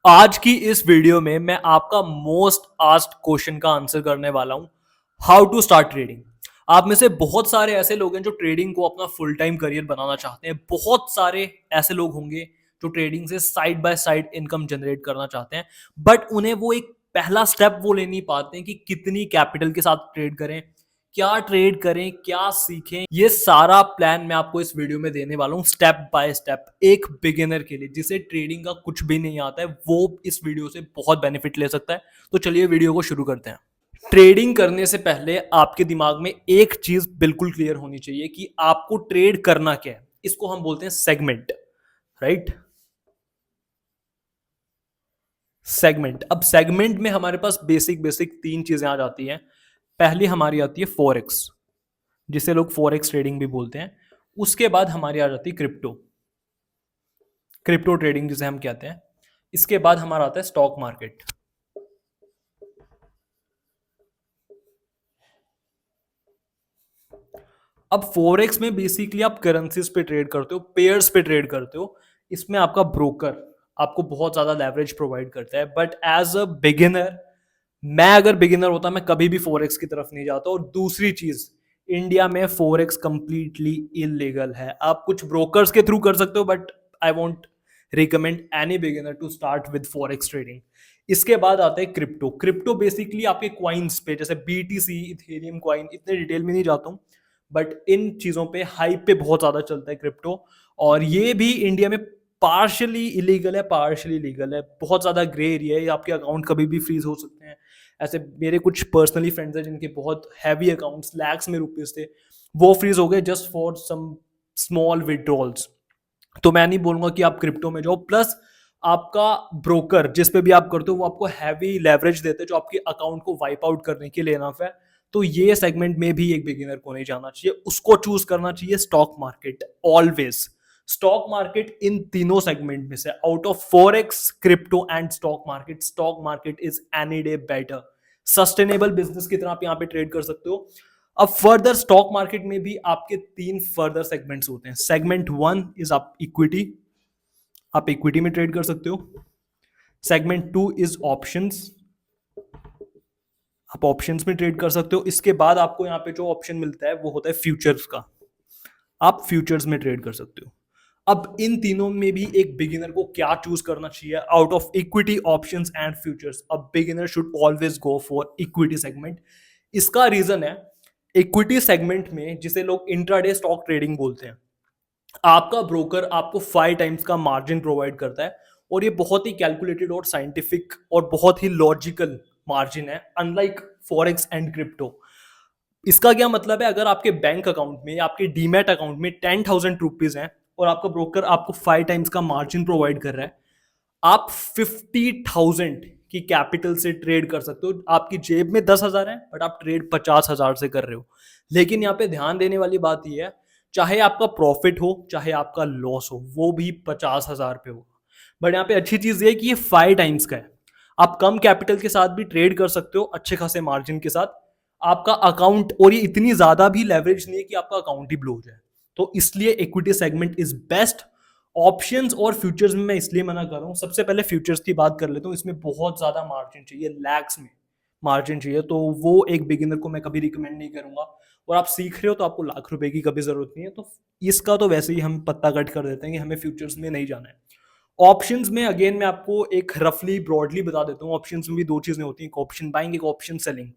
आज की इस वीडियो में मैं आपका मोस्ट आस्क्ड क्वेश्चन का आंसर करने वाला हूं। How to start trading. आप में से बहुत सारे ऐसे लोग हैं जो ट्रेडिंग को अपना फुल टाइम करियर बनाना चाहते हैं। बहुत सारे ऐसे लोग होंगे जो ट्रेडिंग से side by side income generate करना चाहते हैं, बट उन्हें वो एक पहला स्टेप वो ले नहीं पाते हैं कि कितनी कैपिटल के साथ ट्रेड करें, क्या ट्रेड करें, क्या सीखें। ये सारा प्लान मैं आपको इस वीडियो में देने वाला हूं स्टेप बाय स्टेप। एक बिगिनर के लिए जिसे ट्रेडिंग का कुछ भी नहीं आता है वो इस वीडियो से बहुत बेनिफिट ले सकता है। तो चलिए वीडियो को शुरू करते हैं। ट्रेडिंग करने से पहले आपके दिमाग में एक चीज बिल्कुल क्लियर होनी चाहिए कि आपको ट्रेड करना क्या है। इसको हम बोलते हैं सेगमेंट, राइट। सेगमेंट। अब सेगमेंट में हमारे पास बेसिक बेसिक तीन चीजें आ जाती हैं। पहली हमारी आती है फॉरेक्स, जिसे लोग फॉरेक्स ट्रेडिंग भी बोलते हैं। उसके बाद हमारी आ जाती है क्रिप्टो, क्रिप्टो ट्रेडिंग जिसे हम कहते हैं। इसके बाद हमारा आता है स्टॉक मार्केट। अब फॉरेक्स में बेसिकली आप करेंसीज पे ट्रेड करते हो, पेयर्स पे ट्रेड करते हो। इसमें आपका ब्रोकर आपको बहुत ज्यादा लेवरेज प्रोवाइड करता है, बट एज अ बिगिनर, मैं अगर बिगिनर होता मैं कभी भी फॉरेक्स की तरफ नहीं जाता। और दूसरी चीज, इंडिया में फॉरेक्स कंप्लीटली इलीगल है। आप कुछ ब्रोकर्स के थ्रू कर सकते हो, but I won't recommend any beginner to start with forex trading. इसके बाद आता है क्रिप्टो। क्रिप्टो बेसिकली आपके क्वाइंस पे, जैसे बीटीसी, इथेरियम कॉइन, इतने डिटेल में नहीं जाता हूँ, बट इन चीजों पे हाइप पे बहुत ज्यादा चलता है क्रिप्टो। और ये भी इंडिया में पार्शली इलीगल है, पार्शली लीगल है। बहुत ज्यादा ग्रे एरिया है, आपके अकाउंट कभी भी फ्रीज हो सकते हैं। ऐसे मेरे कुछ पर्सनली फ्रेंड्स हैं जिनके बहुत हैवी अकाउंट्स लैक्स में रुपीज थे, वो फ्रीज हो गए just for some small withdrawals. तो मैं नहीं बोलूंगा कि आप क्रिप्टो में जाओ। प्लस आपका ब्रोकर जिस पे भी आप करते हो वो आपको हैवी लेवरेज देते हैं जो आपके अकाउंट को वाइप आउट करने के लिए इनफ है। तो ये सेगमेंट में भी एक बिगिनर को नहीं जाना चाहिए, उसको चूज करना चाहिए stock market always. Stock market in तीनों सेगमेंट में से, out of forex, crypto and stock market is any day better. Sustainable business की तरह आप यहाँ पे ट्रेड कर सकते हो। अब फर्दर स्टॉक मार्केट में भी आपके तीन फर्दर सेगमेंट्स होते हैं। सेगमेंट वन इज आप इक्विटी, आप इक्विटी में ट्रेड कर सकते हो। सेगमेंट टू इज ऑप्शंस, आप ऑप्शंस में ट्रेड कर सकते हो। इसके बाद आपको यहाँ पे जो ऑप्शन मिलता है वो होता है फ्यूचर्स का, आप फ्यूचर्स में ट्रेड कर सकते हो। अब इन तीनों में भी एक बिगिनर को क्या चूज करना चाहिए out of equity, options and futures. A beginner should always go for equity segment. इसका रीजन है, इक्विटी सेगमेंट में जिसे लोग इंट्राडे स्टॉक ट्रेडिंग बोलते हैं, आपका ब्रोकर आपको 5 टाइम्स का मार्जिन प्रोवाइड करता है। और ये बहुत ही कैलकुलेटेड और साइंटिफिक और बहुत ही लॉजिकल मार्जिन है, अनलाइक फॉरेक्स एंड क्रिप्टो। इसका क्या मतलब है, अगर आपके बैंक अकाउंट में या आपके डीमैट अकाउंट में 10,000 रुपीज हैं और आपका ब्रोकर आपको 5 टाइम्स का मार्जिन प्रोवाइड कर रहा है, आप 50,000 की कैपिटल से ट्रेड कर सकते हो। आपकी जेब में 10,000 है, बट आप ट्रेड 50,000 से कर रहे हो। लेकिन यहाँ पे ध्यान देने वाली बात यह है, चाहे आपका प्रॉफिट हो चाहे आपका लॉस हो, वो भी 50,000 पे होगा। बट यहाँ पे अच्छी चीज ये है कि ये 5 टाइम्स का है। आप कम कैपिटल के साथ भी ट्रेड कर सकते हो अच्छे खासे मार्जिन के साथ। आपका अकाउंट, और ये इतनी ज्यादा भी लेवरेज नहीं है कि आपका अकाउंट ही ब्लो हो जाए। तो इसलिए equity segment is best. Options और फ्यूचर्स में मैं इसलिए मना कर रहा हूं। सबसे पहले फ्यूचर्स की बात कर लेता हूं। इसमें बहुत ज्यादा मार्जिन चाहिए, लैक्स में मार्जिन चाहिए, तो वो एक बिगिनर को मैं कभी रिकमेंड नहीं करूंगा। और आप सीख रहे हो तो आपको लाख रुपए की कभी जरूरत नहीं है। तो इसका तो वैसे ही हम पत्ता कट कर देते हैं कि हमें फ्यूचर्स में नहीं जाना है। ऑप्शंस में अगेन मैं आपको एक रफली ब्रॉडली बता देता हूँ। ऑप्शंस में भी दो चीजें होती हैं, एक ऑप्शन बाइंग, एक ऑप्शन सेलिंग।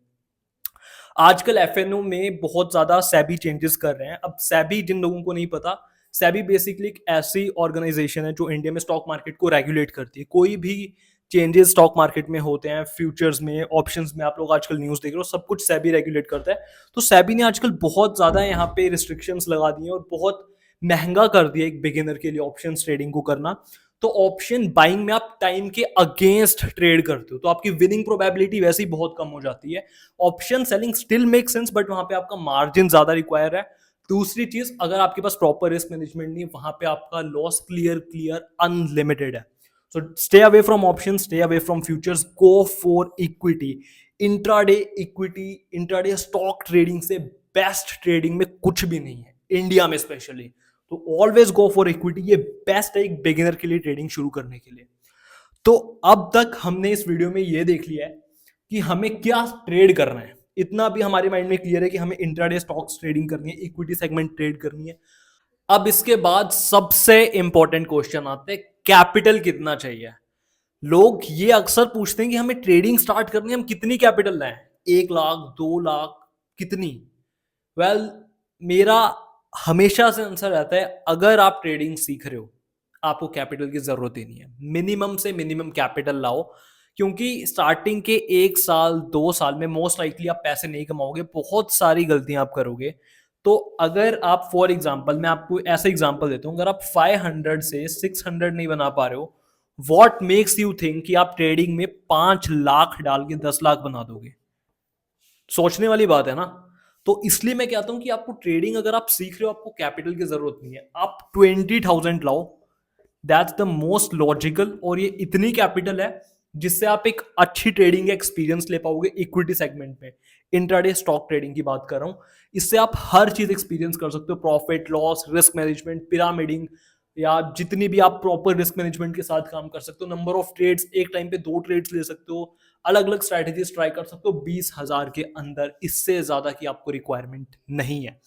आजकल एफएनओ में बहुत ज्यादा सेबी चेंजेस कर रहे हैं। अब सेबी, जिन लोगों को नहीं पता, सेबी बेसिकली एक ऐसी ऑर्गेनाइजेशन है जो इंडिया में स्टॉक मार्केट को रेगुलेट करती है। कोई भी चेंजेस स्टॉक मार्केट में होते हैं, फ्यूचर्स में, ऑप्शंस में, आप लोग आजकल न्यूज देख रहे हो, सब कुछ सेबी रेगुलेट करता है। तो सेबी ने आजकल बहुत ज्यादा यहाँ पे रिस्ट्रिक्शंस लगा दी हैं और बहुत महंगा कर दिया एक बिगिनर के लिए ऑप्शन ट्रेडिंग को करना। तो ऑप्शन बाइंग में आप टाइम के अगेंस्ट ट्रेड करते हो, तो आपकी विनिंग प्रोबेबिलिटी वैसे ही बहुत कम हो जाती है। Option selling still make sense, but वहां पे आपका मार्जिन ज्यादा रिक्वायर है। दूसरी चीज, अगर आपके पास प्रॉपर रिस्क मैनेजमेंट नहीं, वहां पे आपका लॉस क्लियर क्लियर अनलिमिटेड है। So stay away from option, stay away from futures, go for equity. Intraday equity, intraday stock trading से बेस्ट ट्रेडिंग में कुछ भी नहीं है इंडिया में स्पेशली। तो ऑलवेज गो फॉर इक्विटी, ये बेस्ट है एक बिगिनर के लिए ट्रेडिंग शुरू करने के लिए। तो अब तक हमने इस वीडियो में ये देख लिया है कि हमें क्या ट्रेड करना है। इतना भी हमारे माइंड में क्लियर है कि हमें इंट्राडे स्टॉक्स ट्रेडिंग करनी है, इक्विटी सेगमेंट ट्रेड करनी है। अब इसके बाद सबसे इंपॉर्टेंट क्वेश्चन आते हैं, कैपिटल कितना चाहिए। लोग ये अक्सर पूछते हैं कि हमें ट्रेडिंग स्टार्ट करनी है, हम कितनी कैपिटल लाएं, 1 लाख 2 लाख कितनी। वेल मेरा हमेशा से आंसर रहता है, अगर आप ट्रेडिंग सीख रहे हो आपको कैपिटल की जरूरत ही नहीं है। मिनिमम से मिनिमम कैपिटल लाओ, क्योंकि स्टार्टिंग के 1 साल 2 साल में मोस्ट लाइकली आप पैसे नहीं कमाओगे, बहुत सारी गलतियां आप करोगे। तो अगर आप फॉर एग्जाम्पल, मैं आपको ऐसा एग्जाम्पल देता हूं, अगर आप 500 से 600 नहीं बना पा रहे हो, वॉट मेक्स यू थिंक कि आप ट्रेडिंग में 5 लाख डाल के 10 लाख बना दोगे। सोचने वाली बात है ना। तो इसलिए मैं कहता हूं कि आपको ट्रेडिंग अगर आप सीख रहे हो, आपको कैपिटल की जरूरत नहीं है, आप 20,000 लाओ, दैट्स द मोस्ट लॉजिकल। और ये इतनी कैपिटल है जिससे आप एक अच्छी ट्रेडिंग एक्सपीरियंस ले पाओगे इक्विटी सेगमेंट में। इंट्राडे स्टॉक ट्रेडिंग की बात कर रहा हूं, इससे आप हर चीज एक्सपीरियंस कर सकते हो, profit loss, risk management, pyramiding, या जितनी भी आप प्रॉपर रिस्क मैनेजमेंट के साथ काम कर सकते हो। नंबर ऑफ ट्रेड्स, एक टाइम पे 2 ट्रेड्स ले सकते हो, अलग अलग स्ट्रैटेजीज ट्राई कर सकते हो 20,000 के अंदर। इससे ज्यादा की आपको रिक्वायरमेंट नहीं है।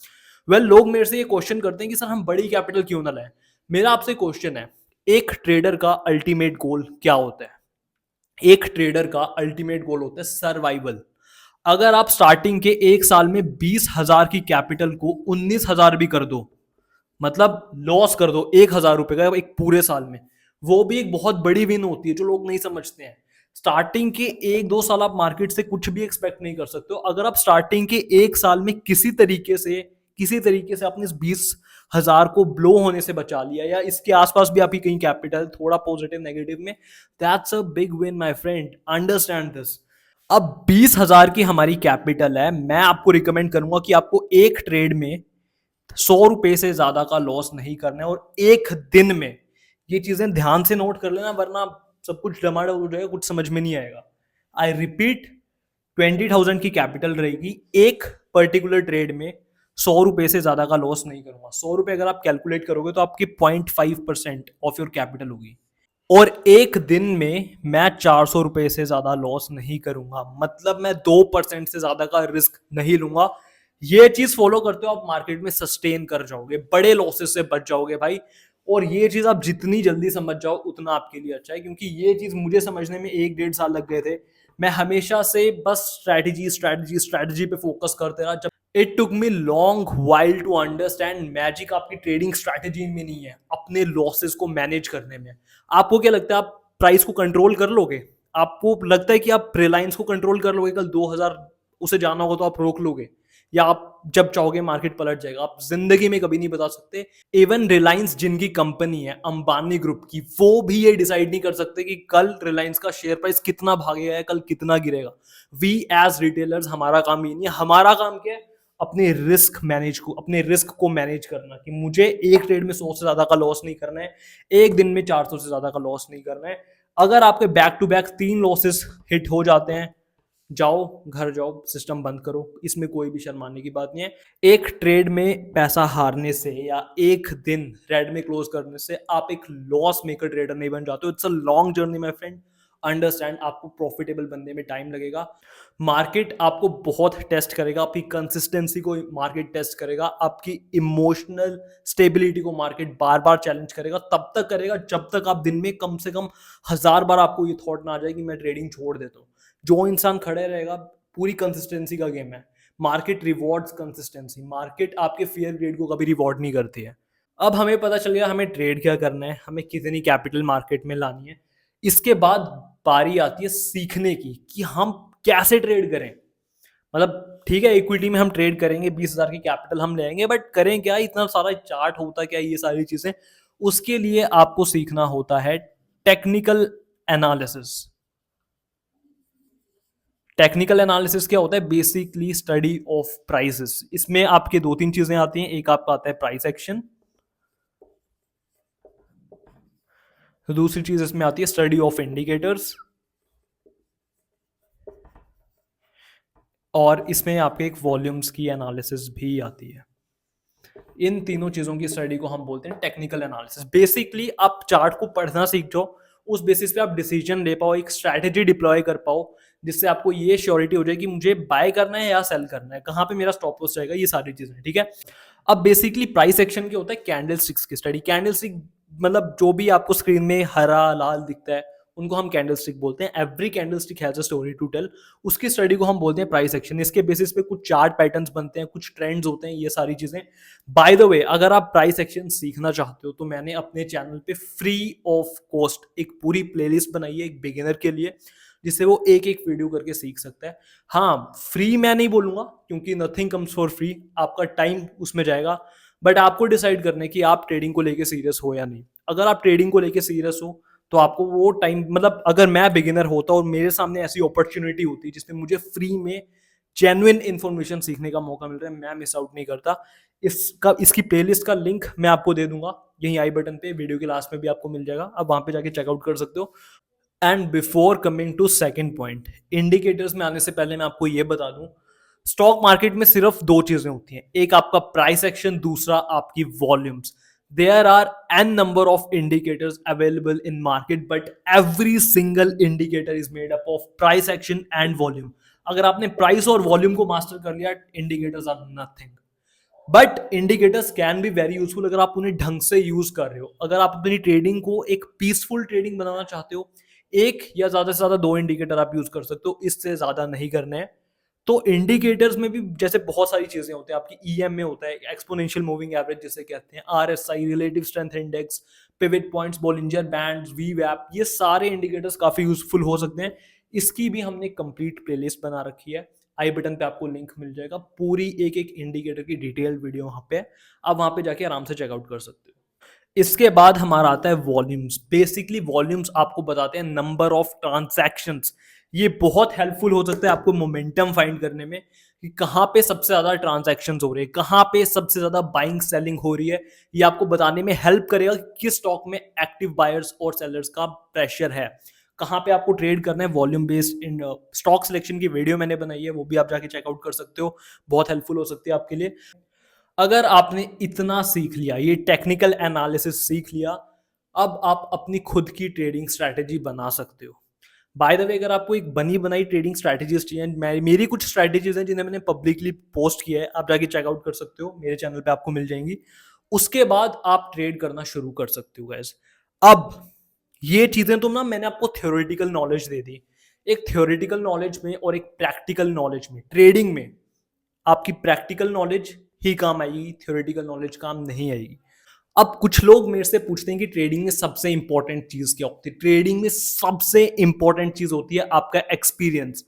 लोग मेरे से ये क्वेश्चन करते हैं कि सर हम बड़ी कैपिटल क्यों ना लाएं। मेरा आपसे क्वेश्चन है, एक ट्रेडर का अल्टीमेट गोल क्या होता है? एक ट्रेडर का अल्टीमेट गोल होता है सर्वाइवल। अगर आप स्टार्टिंग के 1 साल में 20,000 की कैपिटल को 19,000 भी कर दो, मतलब लॉस कर दो 1,000 रुपए का एक पूरे साल में, वो भी एक बहुत बड़ी विन होती है जो लोग नहीं समझते हैं। स्टार्टिंग के 1-2 साल आप मार्केट से कुछ भी एक्सपेक्ट नहीं कर सकते हो। अगर आप स्टार्टिंग के 1 साल में किसी तरीके से आपने इस 20,000 को ब्लो होने से बचा लिया, या इसके आसपास भी आपकी कहीं कैपिटल थोड़ा पॉजिटिव नेगेटिव में, that's a big win my friend, understand this. अब 20,000 की हमारी कैपिटल है, मैं आपको रिकमेंड करूंगा कि आपको एक ट्रेड में 100 रुपए से ज्यादा का लॉस नहीं करना है, और एक दिन में। ये चीजें ध्यान से नोट कर लेना, वरना सब कुछ डमाडोल हो जाएगा, कुछ समझ में नहीं आएगा। आई रिपीट, 20,000 की कैपिटल रहेगी, एक पर्टिकुलर ट्रेड में 100 रुपए से ज्यादा का लॉस नहीं करूंगा। 100 रुपए अगर आप कैलकुलेट करोगे तो आपकी 0.5% ऑफ योर कैपिटल होगी, और एक दिन में मैं 400 रुपए से ज्यादा लॉस नहीं करूंगा, मतलब मैं 2% से ज्यादा का रिस्क नहीं लूंगा। ये चीज फॉलो करते हो आप मार्केट में सस्टेन कर जाओगे, बड़े लॉसेस से बच जाओगे भाई। और ये चीज आप जितनी जल्दी समझ जाओ उतना आपके लिए अच्छा है, क्योंकि ये चीज मुझे समझने में 1-1.5 साल लग गए थे। मैं हमेशा से बस स्ट्रैटेजी स्ट्रैटेजी स्ट्रैटेजी पे फोकस करते रहा। जब it took me long while to understand, magic आपकी ट्रेडिंग स्ट्रैटेजी में नहीं है, अपने लॉसेस को मैनेज करने में। आपको क्या लगता है आप प्राइस को कंट्रोल कर लोगे? आपको लगता है कि आप रिलायंस को कंट्रोल कर लोगे? कल 2,000 उसे जाना होगा तो आप रोक लोगे, या आप जब चाहोगे मार्केट पलट जाएगा? आप जिंदगी में कभी नहीं बता सकते। इवन रिलायंस जिनकी कंपनी है अंबानी ग्रुप की, वो भी ये डिसाइड नहीं कर सकते कि कल रिलायंस का शेयर प्राइस कितना भागेगा या कल कितना गिरेगा। वी एज रिटेलर्स, हमारा काम ये नहीं है। हमारा काम क्या है? अपने रिस्क को मैनेज करना, कि मुझे एक ट्रेड में 100 से ज्यादा का लॉस नहीं करना है, एक दिन में 400 से ज्यादा का लॉस नहीं करना है। अगर आपके back to back 3 losses hit हो जाते हैं, जाओ घर जाओ, सिस्टम बंद करो, इसमें कोई भी शर्माने की बात नहीं है। एक ट्रेड में पैसा हारने से या एक दिन रेड में क्लोज करने से आप एक लॉस मेकर ट्रेडर नहीं बन जाते हो। It's a long journey my friend, understand. आपको प्रॉफिटेबल बनने में टाइम लगेगा। मार्केट आपको बहुत टेस्ट करेगा, आपकी कंसिस्टेंसी को मार्केट टेस्ट करेगा, आपकी इमोशनल स्टेबिलिटी को मार्केट बार बार चैलेंज करेगा। तब तक करेगा जब तक आप दिन में कम से कम 1,000 बार आपको ये थॉट ना आ जाए कि मैं ट्रेडिंग छोड़ देता हूँ। जो इंसान खड़े रहेगा, पूरी कंसिस्टेंसी का गेम है। मार्केट रिवॉर्ड्स कंसिस्टेंसी, मार्केट आपके फेयर ग्रेड को कभी रिवॉर्ड नहीं करती है। अब हमें पता चल गया हमें ट्रेड क्या करना है, हमें कितनी कैपिटल मार्केट में लानी है। इसके बाद बारी आती है सीखने की, कि हम कैसे ट्रेड करें। मतलब ठीक है, इक्विटी में हम ट्रेड करेंगे, 20,000 की कैपिटल हम लेंगे, बट करें क्या? इतना सारा चार्ट होता क्या, ये सारी चीजें। उसके लिए आपको सीखना होता है टेक्निकल एनालिसिस। टेक्निकल एनालिसिस क्या होता है? Basically study of prices. इसमें आपके 2-3 चीजें आती हैं। एक आपका आता है प्राइस एक्शन, दूसरी चीज इसमें आती है स्टडी ऑफ इंडिकेटर्स, और इसमें आपके एक वॉल्यूम्स की एनालिसिस भी आती है। इन तीनों चीजों की स्टडी को हम बोलते हैं टेक्निकल एनालिसिस। बेसिकली आप चार्ट को पढ़ना सीख जाओ, उस बेसिस पे आप डिसीजन ले पाओ, एक स्ट्रैटेजी डिप्लॉय कर पाओ, जिससे आपको ये श्योरिटी हो जाए कि मुझे बाय करना है या सेल करना है, कहाँ पे मेरा स्टॉप लॉस रहेगा, ये सारी चीजें, ठीक है। अब बेसिकली प्राइस एक्शन क्या होता है, कैंडल स्टिक्स की स्टडी। कैंडल स्टिक मतलब जो भी आपको स्क्रीन में हरा लाल दिखता है उनको हम कैंडल स्टिक बोलते हैं। Every candle stick has a story to tell. उसकी स्टडी को हम बोलते हैं प्राइस एक्शन। इसके बेसिस पे कुछ चार्ट पैटर्न्स बनते हैं, कुछ ट्रेंड्स होते हैं, ये सारी चीजें। बाय द वे, अगर आप प्राइस एक्शन सीखना चाहते हो तो मैंने अपने चैनल पे फ्री ऑफ कॉस्ट एक पूरी प्लेलिस्ट बनाई है एक बिगिनर के लिए, जिससे वो एक एक वीडियो करके सीख सकता है। हाँ, फ्री मैं नहीं बोलूंगा क्योंकि नथिंग कम्स फॉर फ्री, आपका टाइम उसमें जाएगा, बट आपको डिसाइड करना है कि आप ट्रेडिंग को लेके सीरियस हो या नहीं। अगर आप ट्रेडिंग को लेके सीरियस हो तो आपको वो टाइम, मतलब अगर मैं बिगिनर होता और मेरे सामने ऐसी अपॉर्चुनिटी होती जिसमें मुझे फ्री में जेन्युइन इन्फॉर्मेशन सीखने का मौका मिल रहा है, मैं मिस आउट नहीं करता। इसकी प्लेलिस्ट का लिंक मैं आपको दे दूंगा यही आई बटन पे, वीडियो के लास्ट में भी आपको मिल जाएगा, आप वहां पे जाके चेकआउट कर सकते हो। And before coming to second point, indicators में आने से पहले मैं आपको ये बता दूं, स्टॉक मार्केट में सिर्फ दो चीजें होती हैं, एक आपका प्राइस एक्शन, दूसरा आपकी volumes. There are an number of indicators available in market, but every single indicator is made up of price action and volume. अगर आपने प्राइस और वॉल्यूम को मास्टर कर लिया, indicators are nothing. But indicators can be very useful अगर आप उन्हें ढंग से यूज कर रहे हो। अगर आप अपनी ट्रेडिंग को एक पीसफुल ट्रेडिंग बनाना चाहते हो, एक या ज्यादा से ज्यादा दो इंडिकेटर आप यूज कर सकते हो, इससे ज्यादा नहीं करने हैं। तो इंडिकेटर्स में भी जैसे बहुत सारी चीजें होती हैं, आपकी ईएम में होता है एक्सपोनेंशियल मूविंग एवरेज जिसे कहते हैं, RSI relative strength index, pivot points, Bollinger bands, वीवैप, ये सारे इंडिकेटर्स काफी यूजफुल हो सकते हैं। इसकी भी हमने कंप्लीट प्लेलिस्ट बना रखी है, आई बटन पे आपको लिंक मिल जाएगा, पूरी एक एक इंडिकेटर की डिटेल्ड वीडियो वहां पे है, आप वहां पे जाके आराम से चेकआउट कर सकते हो। इसके बाद हमारा आता है वॉल्यूम्स। बेसिकली वॉल्यूम्स आपको बताते हैं नंबर ऑफ ट्रांजैक्शंस। ये बहुत हेल्पफुल हो सकता है आपको मोमेंटम फाइंड करने में कि कहाँ पे सबसे ज्यादा ट्रांजैक्शंस हो रही है, कहाँ पे सबसे ज्यादा बाइंग सेलिंग हो रही है। ये आपको बताने में हेल्प करेगा कि किस स्टॉक में एक्टिव बायर्स और सेलर्स का प्रेशर है, कहाँ पे आपको ट्रेड करना है। Volume based in stock selection की वीडियो मैंने बनाई है, वो भी आप जाके चेकआउट कर सकते हो, बहुत हेल्पफुल हो सकती है आपके लिए। अगर आपने इतना सीख लिया, ये टेक्निकल एनालिसिस सीख लिया, अब आप अपनी खुद की ट्रेडिंग स्ट्रैटेजी बना सकते हो। बाय द वे, अगर आपको एक बनी बनाई ट्रेडिंग स्ट्रैटेजीज चाहिए, मेरी कुछ स्ट्रैटेजीज हैं जिन्हें मैंने पब्लिकली पोस्ट किया है, आप जाके चेकआउट कर सकते हो, मेरे चैनल पे आपको मिल जाएंगी। उसके बाद आप ट्रेड करना शुरू कर सकते हो गाइस। अब ये चीजें तो ना मैंने आपको थ्योरेटिकल नॉलेज दे दी। एक थ्योरेटिकल नॉलेज में और एक प्रैक्टिकल नॉलेज में, ट्रेडिंग में आपकी प्रैक्टिकल नॉलेज ही काम आएगी, थ्योरेटिकल नॉलेज काम नहीं आएगी। अब कुछ लोग मेरे से पूछते हैं कि ट्रेडिंग में सबसे इंपॉर्टेंट चीज क्या होती है। ट्रेडिंग में सबसे इंपॉर्टेंट चीज होती है आपका एक्सपीरियंस,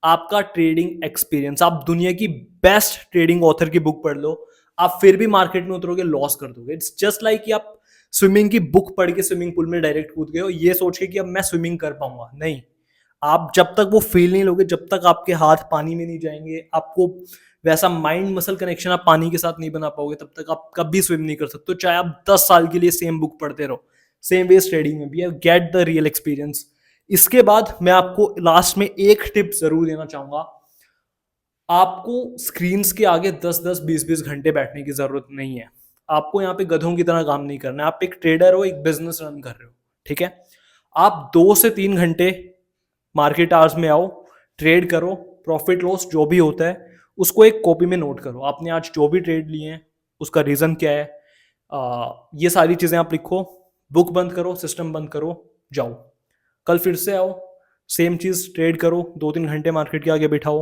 आपका ट्रेडिंग एक्सपीरियंस। आप दुनिया की बेस्ट ट्रेडिंग ऑथर की बुक पढ़ लो, आप फिर भी मार्केट में उतरोगे, लॉस कर दोगे। इट्स जस्ट लाइक कि आप स्विमिंग की बुक पढ़ के स्विमिंग पूल में डायरेक्ट कूद गए हो, ये सोच के कि अब मैं स्विमिंग कर पाऊंगा, नहीं। आप जब तक वो फील नहीं लोगे, जब तक आपके हाथ पानी में नहीं जाएंगे, आपको वैसा माइंड मसल कनेक्शन आप पानी के साथ नहीं बना पाओगे, तब तक आप कभी स्विम नहीं कर सकते। चाहे आप 10 साल के लिए सेम बुक पढ़ते रहो, सेम वे ट्रेडिंग में भी है, गेट द रियल एक्सपीरियंस। इसके बाद मैं आपको लास्ट में एक टिप जरूर देना चाहूंगा, आपको स्क्रीन के आगे 10-10 20-20 घंटे बैठने की जरूरत नहीं है। आपको यहाँ पे गधों की तरह काम नहीं करना है, आप एक ट्रेडर हो, एक बिजनेस रन कर रहे हो, ठीक है। आप 2 से 3 घंटे मार्केट आवर्स में आओ, ट्रेड करो, प्रॉफिट लॉस जो भी होता है उसको एक कॉपी में नोट करो। आपने आज जो भी ट्रेड लिए हैं उसका रीजन क्या है, ये सारी चीजें आप लिखो, बुक बंद करो, सिस्टम बंद करो, जाओ। कल फिर से आओ, सेम चीज ट्रेड करो, 2-3 घंटे मार्केट के आगे बैठाओ,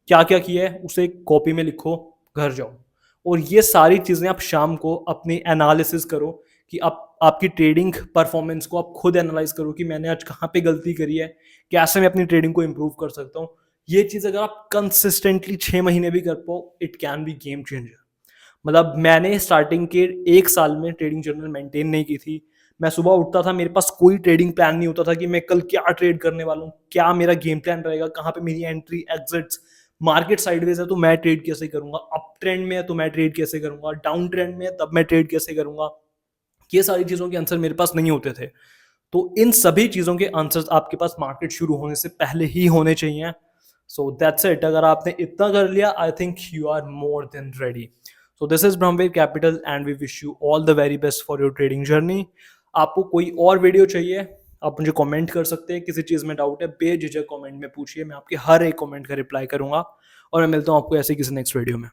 क्या क्या किया है उसे कॉपी में लिखो, घर जाओ। और ये सारी चीजें आप शाम को अपनी एनालिसिस करो कि आप आपकी ट्रेडिंग परफॉर्मेंस को आप खुद एनालाइज करो कि मैंने आज कहाँ पे गलती करी है, कैसे मैं अपनी ट्रेडिंग को इंप्रूव कर सकता हूँ। ये चीज अगर आप कंसिस्टेंटली 6 महीने भी कर पाओ, it can be game changer. मतलब मैंने स्टार्टिंग के 1 साल में ट्रेडिंग जर्नल मेंटेन नहीं की थी। मैं सुबह उठता था, मेरे पास कोई ट्रेडिंग प्लान नहीं होता था कि मैं कल क्या ट्रेड करने वाला हूँ, क्या मेरा गेम प्लान रहेगा, कहाँ पे मेरी एंट्री एग्जिट्स, मार्केट साइडवेज है तो मैं ट्रेड कैसे करूंगा, अप ट्रेंड में है तो मैं ट्रेड कैसे करूंगा, डाउन ट्रेंड में है तब मैं ट्रेड कैसे करूंगा। ये सारी चीजों के आंसर मेरे पास नहीं होते थे। तो इन सभी चीजों के आंसर्स आपके पास मार्केट शुरू होने से पहले ही होने चाहिए। So that's it. अगर आपने इतना कर लिया, I think you are more than ready. So this is Brahmveer Capital and we wish you all the very best for your trading journey. आपको कोई और वीडियो चाहिए आप मुझे कमेंट कर सकते हैं, किसी चीज़ में डाउट है बेझिझक कमेंट में पूछिए, मैं आपके हर एक कमेंट का रिप्लाई करूँगा और मैं मिलता हूँ आपको ऐसे ही किसी नेक्स्ट वीडियो में।